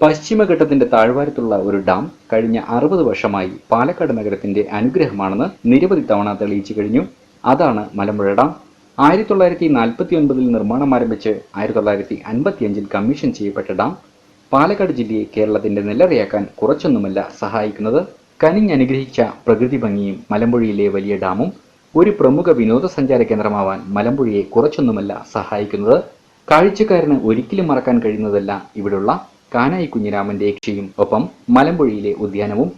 പശ്ചിമഘട്ടത്തിന്റെ താഴ്വാരത്തുള്ള ഒരു ഡാം കഴിഞ്ഞ 60 വർഷമായി പാലക്കാട് നഗരത്തിന്റെ അനുഗ്രഹമാണെന്ന് നിരവധി തവണ തെളിയിച്ചു കഴിഞ്ഞു. അതാണ് മലമ്പുഴ ഡാം. 1949 നിർമ്മാണം ആരംഭിച്ച് 1955 കമ്മീഷൻ ചെയ്യപ്പെട്ട ഡാം പാലക്കാട് ജില്ലയെ കേരളത്തിന്റെ നെല്ലറയാക്കാൻ കുറച്ചൊന്നുമല്ല സഹായിക്കുന്നത്. കനിഞ്ഞനുഗ്രഹിച്ച പ്രകൃതി ഭംഗിയും മലമ്പുഴയിലെ വലിയ ഡാമും ഒരു പ്രമുഖ വിനോദസഞ്ചാര കേന്ദ്രമാവാൻ മലമ്പുഴയെ കുറച്ചൊന്നുമല്ല സഹായിക്കുന്നത്. കാഴ്ചക്കാരന് ഒരിക്കലും മറക്കാൻ കഴിയുന്നതല്ല ഇവിടുള്ള കാനായി കുഞ്ഞിരാമന്റെ യക്ഷിയും ഒപ്പം മലമ്പുഴയിലെ ഉദ്യാനവും.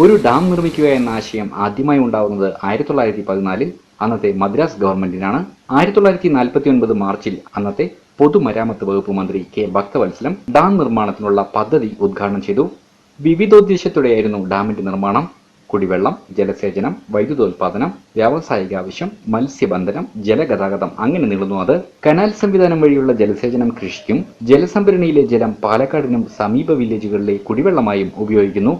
ഒരു ഡാം നിർമ്മിക്കുക എന്ന ആശയം ആദ്യമായി ഉണ്ടാവുന്നത് 1914 അന്നത്തെ മദ്രാസ് ഗവൺമെന്റിനാണ്. 1949 മാർച്ചിൽ അന്നത്തെ പൊതുമരാമത്ത് വകുപ്പ് മന്ത്രി കെ ഭക്തവത്സലം ഡാം നിർമ്മാണത്തിനുള്ള പദ്ധതി ഉദ്ഘാടനം ചെയ്തു. വിവിധോദ്ദേശത്തോടെയായിരുന്നു ഡാമിന്റെ നിർമ്മാണം. കുടിവെള്ളം, ജലസേചനം, വൈദ്യുതോൽപാദനം, വ്യാവസായിക ആവശ്യം, മത്സ്യബന്ധനം, ജലഗതാഗതം അങ്ങനെ നീളുന്നു അത്. കനാൽ സംവിധാനം വഴിയുള്ള ജലസേചനം കൃഷിക്കും ജലസംഭരണിയിലെ ജലം പാലക്കാടിനും സമീപ വില്ലേജുകളിലെ കുടിവെള്ളമായും ഉപയോഗിക്കുന്നു.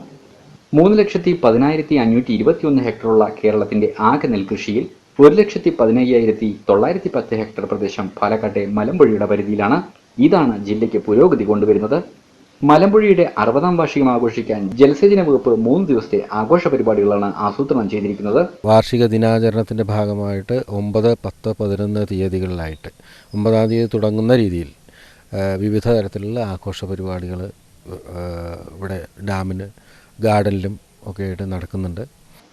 3,10,521 ഹെക്ടറുള്ള കേരളത്തിന്റെ ആകെ നെൽകൃഷിയിൽ 1,15,910 ഹെക്ടർ പ്രദേശം പാലക്കാട്ടെ മലമ്പുഴയുടെ പരിധിയിലാണ്. ഇതാണ് ജില്ലയ്ക്ക് പുരോഗതി കൊണ്ടുവരുന്നത്. മലമ്പുഴയുടെ 60ാം വാർഷികം ആഘോഷിക്കാൻ ജലസേചന വകുപ്പ് 3 ദിവസത്തെ ആഘോഷ പരിപാടികളാണ് ആസൂത്രണം ചെയ്തിരിക്കുന്നത്. വാർഷിക ദിനാചരണത്തിൻ്റെ ഭാഗമായിട്ട് 9, 10, 11 തീയതികളിലായിട്ട് 9ാം തീയതി തുടങ്ങുന്ന രീതിയിൽ വിവിധ തരത്തിലുള്ള ആഘോഷ പരിപാടികൾ ഇവിടെ ഡാമിന് ഗാർഡനിലും ഒക്കെ ആയിട്ട് നടക്കുന്നുണ്ട്.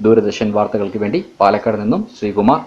ദൂരദർശൻ വാർത്തകൾക്ക് വേണ്ടി പാലക്കാട് നിന്നും ശ്രീകുമാർ.